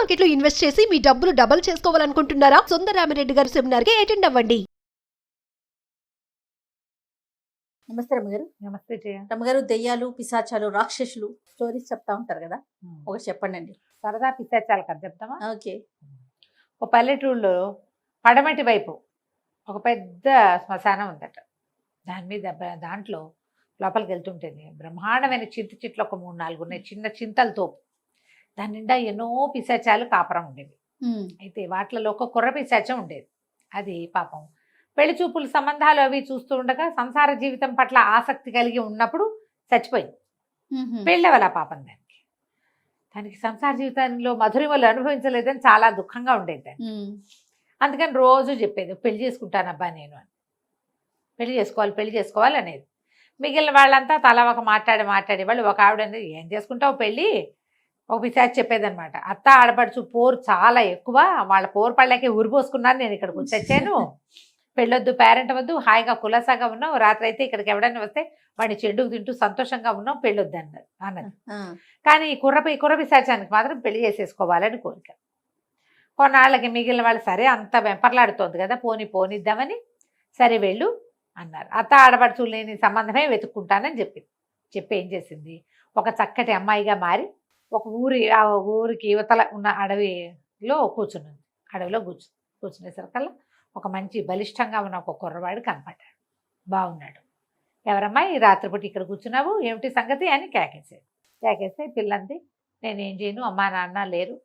Market లో invest చేసి మీ డబ్బులు డబుల్ చేసుకోవాలనుకుంటున్నారా? సుందరరామిరెడ్డి గారి సెమినార్ కి అటెండ్ అవ్వండి. నమస్తే రమ్మగారు. నమస్తే జయ. రమ్మగారు, దెయ్యాలు, పిశాచాలు, రాక్షసులు స్టోరీస్ చెప్తా ఉంటారు కదా, ఒకటి చెప్పండి అండి. సరదా పిశాచాలు కథ చెప్తామా? ఓకే. ఒక పల్లెటూరులో పడమటి వైపు ఒక పెద్ద శ్మశానం ఉందట. దాని మీద దాంట్లో లోపలికి వెళ్తుంటేనే బ్రహ్మాండమైన చింత చెట్లు ఒక 3-4 ఉన్నాయి, చిన్న చింతలతో. దాని నిండా ఎన్నో పిశాచాలు కాపురం ఉండేవి. అయితే వాటిలో ఒక కుర్ర పిశాచం ఉండేది. అది పాపం పెళ్లి చూపులు సంబంధాలు అవి చూస్తూ ఉండగా సంసార జీవితం పట్ల ఆసక్తి కలిగి ఉన్నప్పుడు చచ్చిపోయింది. పెళ్ళవల పాపం దానికి సంసార జీవితంలో మధురిమలు అనుభవించలేదని చాలా దుఃఖంగా ఉండేది దాన్ని. అందుకని రోజు చెప్పేది, పెళ్లి చేసుకుంటానబ్బా నేను అని, పెళ్లి చేసుకోవాలి అనేది. మిగిలిన వాళ్ళంతా తలా ఒక మాట్లాడి వాళ్ళు ఒక ఆవిడ అనేది, ఏం చేసుకుంటావు పెళ్ళి, ఒక పిశాచి చెప్పేదనమాట. అత్త ఆడపడుచు పోరు చాలా ఎక్కువ, వాళ్ళ పోరు పళ్ళకి ఊరిపోసుకున్నాను, నేను ఇక్కడికి వచ్చాను, పెళ్ళొద్దు, పేరెంట్ వద్దు, హాయిగా కులాసాగా ఉన్నాం, రాత్రి అయితే ఇక్కడికి ఎవడైనా వస్తే వాడిని చెడుకు తింటూ సంతోషంగా ఉన్నాం, పెళ్ళొద్దు అన్నది. కానీ ఈ కుర్ర పిశాచానికి మాత్రం పెళ్లి చేసేసుకోవాలని కోరిక. కొన్నాళ్ళకి మిగిలిన వాళ్ళు సరే అంత వెంపర్లాడుతోంది కదా, పోనిద్దామని సరే వెళ్ళు అన్నారు. అత్త ఆడపడుచు లేని సంబంధమే వెతుక్కుంటానని చెప్పి ఏం చేసింది, ఒక చక్కటి అమ్మాయిగా మారి ఒక ఊరికి యువతల ఉన్న అడవిలో కూర్చున్నది. అడవిలో కూర్చునేసరికల్లా ఒక మంచి బలిష్టంగా ఉన్న ఒక కుర్రవాడు కనపడ్డాడు. బాగున్నాడు. ఎవరమ్మా ఈ రాత్రిపూట ఇక్కడ కూర్చున్నావు, ఏమిటి సంగతి అని కేకేస్తే పిల్లంది, నేనేం చేయను, అమ్మా నాన్న లేరు,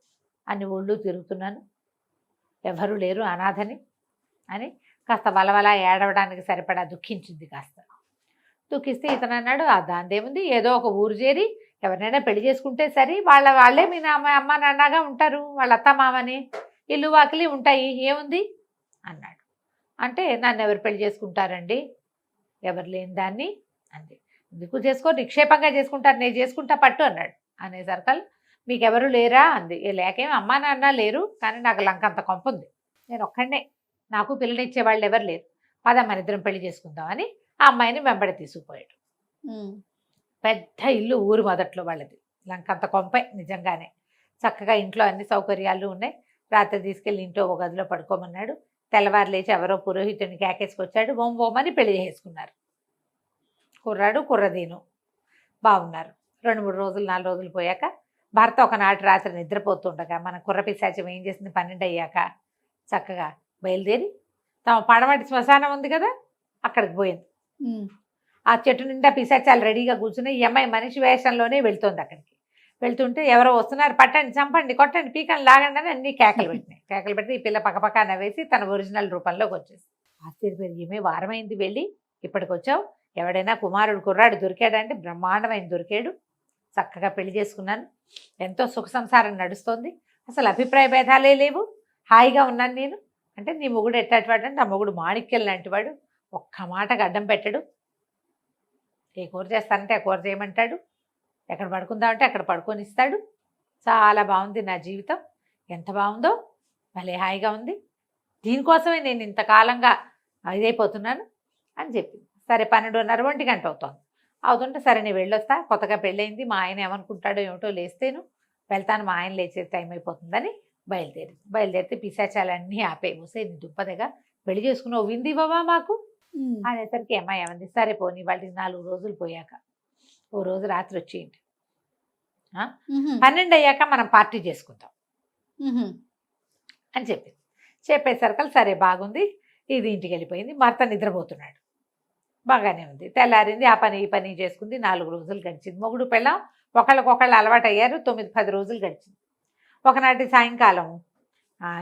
అన్ని ఊళ్ళు తిరుగుతున్నాను, ఎవరు లేరు, అనాథని అని కాస్త వలవల ఏడవడానికి సరిపడా దుఃఖించింది. కాస్త దుఃఖిస్తే ఇతను అన్నాడు, దాందేముంది, ఏదో ఒక ఊరు చేరి ఎవరినైనా పెళ్లి చేసుకుంటే సరే, వాళ్ళే మీ అమ్మ నాన్నగా ఉంటారు, వాళ్ళ అత్త మామని, ఇల్లు వాకిలి ఉంటాయి, ఏముంది అన్నాడు. అంటే నన్ను ఎవరు పెళ్లి చేసుకుంటారండి, ఎవరు లేని దాన్ని అంది. ఎందుకు నిక్షేపంగా చేసుకుంటారు, నేను చేసుకుంటా పట్టు అన్నాడు. అనేసరికల్ మీకెవరు లేరా అంది. లేకేం అమ్మా నాన్న లేరు, కానీ నాకు లంకంత కొంప ఉంది, నేను ఒక్కడే, నాకు పిల్లనిచ్చే వాళ్ళు ఎవరు లేరు, పద మన ఇద్దరం పెళ్లి చేసుకుందామని ఆ అమ్మాయిని వెంబడి తీసుకుపోయాడు. పెద్ద ఇల్లు ఊరు మొదట్లో వాళ్ళది, లంకంత కొంపే నిజంగానే. చక్కగా ఇంట్లో అన్ని సౌకర్యాలు ఉన్నాయి. రాత్రి తీసుకెళ్ళి ఇంట్లో ఒక గదిలో పడుకోమన్నాడు. తెల్లవారు లేచి ఎవరో పురోహితుడిని కేకేసుకొచ్చాడు, ఓమని పెళ్లి చేసుకున్నారు. కుర్రాడు కుర్రదీను బాగున్నారు. 2-3 రోజులు 4 రోజులు పోయాక భర్త ఒకనాటి రాత్రి నిద్రపోతుండగా మన కుర్ర పిశాచం ఏం చేసింది, 12 అయ్యాక చక్కగా బయలుదేరి తమ పడమటి శ్మశానం ఉంది కదా అక్కడికి పోయింది. ఆ చెట్టు నిండా పిశాచాలు రెడీగా కూర్చుని ఈ అమ్మాయి మనిషి వేషంలోనే వెళ్తోంది. అక్కడికి వెళ్తుంటే ఎవరో వస్తున్నారు, పట్టండి, చంపండి, కొట్టండి, పీకని, లాగండి అని అన్ని కేకలు పెట్టి ఈ పిల్ల పక్కపక్క నవ్వేసి తన ఒరిజినల్ రూపంలోకి వచ్చేసి ఆశ్చర్యపోయి, ఏమే వారమైంది వెళ్ళి ఇప్పటికి వచ్చావు, ఎవడైనా కుర్రాడు దొరికాడంటే బ్రహ్మాండమైన దొరికాడు, చక్కగా పెళ్లి చేసుకున్నాను, ఎంతో సుఖ సంసారం నడుస్తోంది, అసలు అభిప్రాయ భేదాలే లేవు, హాయిగా ఉన్నాను నేను అంటే, నీ మొగుడు ఎట్టాటివాడు అంటే, ఆ మొగుడు మాణిక్యం లాంటివాడు, ఒక్క మాటకు అడ్డం పెట్టడు, ఏ కూర చేస్తానంటే ఆ కూర చేయమంటాడు, ఎక్కడ పడుకుందామంటే అక్కడ పడుకొని ఇస్తాడు, చాలా బాగుంది నా జీవితం, ఎంత బాగుందో, భలే హాయిగా ఉంది, దీనికోసమే నేను ఇంతకాలంగా ఇదైపోతున్నాను అని చెప్పింది. సరే 12:30 గంట అవుతుంటే సరే నేను వెళ్ళొస్తా, కొత్తగా పెళ్ళయింది, మా ఆయన ఏమనుకుంటాడో ఏమిటో, లేస్తేను వెళ్తాను, మా ఆయన లేచే టైం అయిపోతుందని బయలుదేరితే పిశాచాలన్నీ ఆపే, నీ దుప్పదగా పెళ్లి చేసుకున్నావు, వింది బాబా మాకు అనేసరికి ఏమంది, సరే పోనీ వాళ్ళకి 4 రోజులు పోయాక ఓ రోజు రాత్రి వచ్చేయండి, 12 అయ్యాక మనం పార్టీ చేసుకుందాం అని చెప్పేసరికి సరే బాగుంది, ఇది ఇంటికి వెళ్ళిపోయింది. భర్త నిద్రపోతున్నాడు, బాగానే ఉంది. తెల్లారింది, ఆ పని ఈ పని చేసుకుంది. 4 రోజులు గడిచింది. మొగుడు పెళ్ళం ఒకళ్ళకొకళ్ళు అలవాటు అయ్యారు. 9-10 రోజులు గడిచింది. ఒకనాటి సాయంకాలం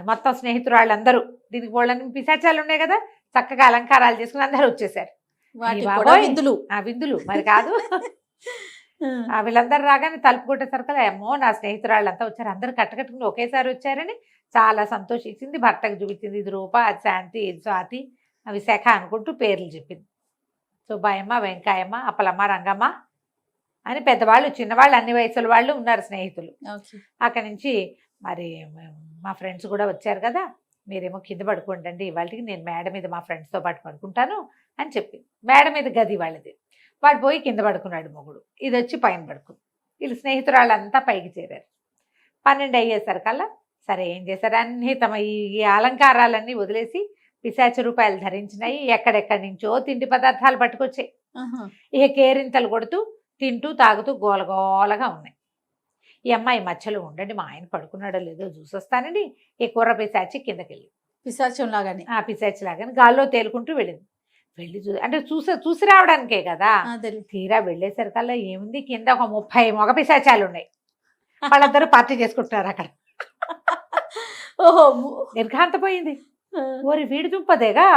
మొత్తం స్నేహితురాళ్ళందరూ, దీనికి వాళ్ళని పిశాచాలు ఉన్నాయి కదా, చక్కగా అలంకారాలు చేసుకుని అందరూ వచ్చేసారు. విందులు మరి కాదు, వీళ్ళందరూ రాగానే తలుపు కొట్టేసరికి అమ్మో నా స్నేహితురాళ్ళంతా వచ్చారు, అందరూ కట్టుకుని ఒకేసారి వచ్చారని చాలా సంతోషించింది. భర్తకు చూపించింది, ఇది రూప, అది శాంతి, ఇది స్వాతి, విశాఖ అనుకుంటూ పేర్లు చెప్పింది. సుబ్బాయమ్మ, వెంకాయమ్మ, అప్పలమ్మ, రంగమ్మ అని పెద్దవాళ్ళు చిన్నవాళ్ళు అన్ని వయసుల వాళ్ళు ఉన్నారు స్నేహితులు. అక్కడి నుంచి మరి మా ఫ్రెండ్స్ కూడా వచ్చారు కదా, మీరేమో కింద పడుకోండి, ఇవాళకి నేను మేడ మీద మా ఫ్రెండ్స్తో పాటు పడుకుంటాను అని చెప్పింది. మేడ మీద గది వాళ్ళది. వాడు పోయి కింద పడుకున్నాడు మొగుడు, ఇది వచ్చి పైన పడుకుంది. వీళ్ళు స్నేహితురాళ్ళంతా పైకి చేరారు. 12 అయ్యేసరికల్లా సరే ఏం చేశారు, అన్ని తమ ఈ అలంకారాలన్నీ వదిలేసి పిశాచ రూపాయలు ధరించినాయి. ఎక్కడెక్కడి నుంచో తిండి పదార్థాలు పట్టుకొచ్చాయి. ఇక కేరింతలు కొడుతూ తింటూ తాగుతూ గోలగోలగా ఉన్నాయి. ఈ అమ్మాయి మధ్యలో ఉండండి, మా ఆయన పడుకున్నాడో లేదో చూసొస్తానండి. ఈ కుర్ర పిశాచి కిందకి వెళ్ళింది. పిశాచం లాగానే, పిశాచి లాగానే గాల్లో తేలుకుంటూ వెళ్ళింది. వెళ్ళి అంటే చూసి రావడానికే కదా. తీరా వెళ్ళేసరికల్లా ఏముంది, కింద ఒక 30 మగ పిశాచాలు ఉన్నాయి. వాళ్ళందరూ పార్టీ చేసుకుంటున్నారు అక్కడ. ఓహో, నిర్ఘాంతపోయింది. ఓరి వీడి దుంపదేగా,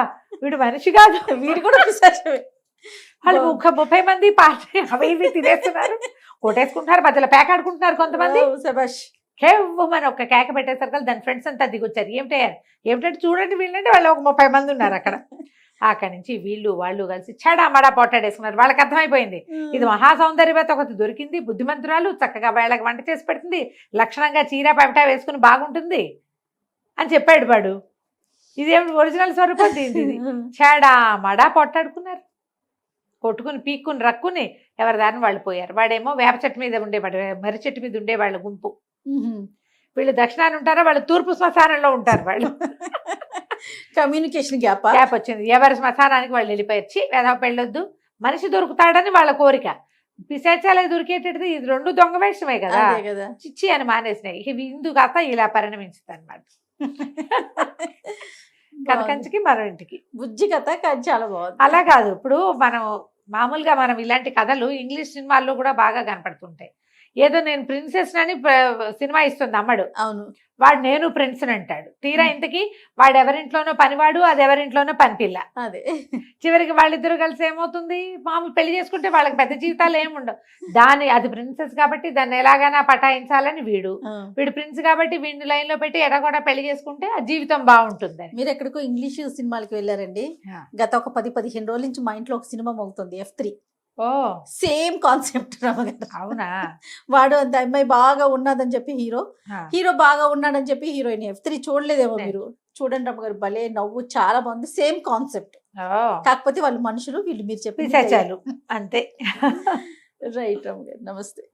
వీడు మనిషి కాదు, వీడు కూడా పిశాచమే. వాళ్ళు 30 మంది పార్టీ అవి ఇవి తినేస్తున్నారు, కొట్టేసుకుంటున్నారు, మధ్యలో పేకాడుకుంటున్నారు. కొంతమంది కేవ్వమని ఒక కేక పెట్టేసరికి దాని ఫ్రెండ్స్ అంతా దిగొచ్చారు. ఏమిటంటే చూడండి వీళ్ళంటే వాళ్ళు ఒక 30 మంది ఉన్నారు అక్కడ. అక్కడి నుంచి వాళ్ళు కలిసి చెడా మడా పొట్టాడేసుకున్నారు. వాళ్ళకి అర్థమైపోయింది, ఇది మహా సౌందర్యవత ఒకటి దొరికింది, బుద్ధిమంతురాలు, చక్కగా వాళ్ళకి వంట చేసి పెడుతుంది, లక్షణంగా చీర పవిట వేసుకుని బాగుంటుంది అని చెప్పాడు వాడు. ఇదేమిటి ఒరిజినల్ స్వరూపం దీనిది. చెడా మడా పొట్టాడుకున్నారు, కొట్టుకుని పీక్కుని రక్కుని ఎవరి దారిని వాళ్ళు పోయారు. వాడేమో వేప చెట్టు మీద ఉండేవాడు, మర్రి చెట్టు మీద ఉండేవాళ్ళ గుంపు. వీళ్ళు దక్షిణాన్ని ఉంటారా, వాళ్ళు తూర్పు శ్మశానంలో ఉంటారు. వాళ్ళు కమ్యూనికేషన్ గ్యాప్ వచ్చింది. ఎవరి శ్మశానానికి వాళ్ళు వెళ్ళిపోయొచ్చి వేధవ పెళ్ళొద్దు, మనిషి దొరుకుతాడని వాళ్ళ కోరిక. పిశాచాలే దొరికేటది, ఇది 2 దొంగ వేషమే కదా, చిచ్చి అని మానేసినాయి. ఇందు కాస్త ఇలా పరిణమించింది అనమాట. కనకంచికి మరో ఇంటికి బుజ్జి కథ చాలా బాగుంది. అలా కాదు, ఇప్పుడు మామూలుగా మనం ఇలాంటి కథలు ఇంగ్లీష్ సినిమాల్లో కూడా బాగా కనపడుతుంటాయి. ఏదో నేను ప్రిన్సెస్ అని సినిమా ఇస్తుంది అమ్మడు, అవును, వాడు నేను ప్రిన్స్ అంటాడు. తీరా ఇంతకి వాడు ఎవరింట్లోనో పనివాడు, అది ఎవరింట్లోనో పనిపిల్ల. అదే చివరికి వాళ్ళిద్దరూ కలిసి ఏమవుతుంది, మామూలు పెళ్లి చేసుకుంటే వాళ్ళకి పెద్ద జీవితాలు ఏముండవు. అది ప్రిన్సెస్ కాబట్టి దాన్ని ఎలాగైనా పటాయించాలని వీడు ప్రిన్స్ కాబట్టి వీడిని లైన్ లో పెట్టి ఎడగొడ పెళ్లి చేసుకుంటే ఆ జీవితం బాగుంటుంది. మీరు ఎక్కడికో ఇంగ్లీష్ సినిమాలకి వెళ్ళారండి. గత ఒక 10-15 రోజుల నుంచి మా ఇంట్లో ఒక సినిమా మోగుతుంది, F3. సేమ్ కాన్సెప్ట్ రమగారు. అవునా? వాడు అంత అమ్మాయి బాగా ఉన్నదని చెప్పి హీరో బాగా ఉన్నాడని చెప్పి హీరోయిన్. F3 చూడలేదేమో మీరు, చూడండి రమగారు, భలే నవ్వు, చాలా బాగుంది. సేమ్ కాన్సెప్ట్, కాకపోతే వాళ్ళు మనుషులు, వీళ్ళు మీరు చెప్పి అంతే. రైట్ రమగారు, నమస్తే.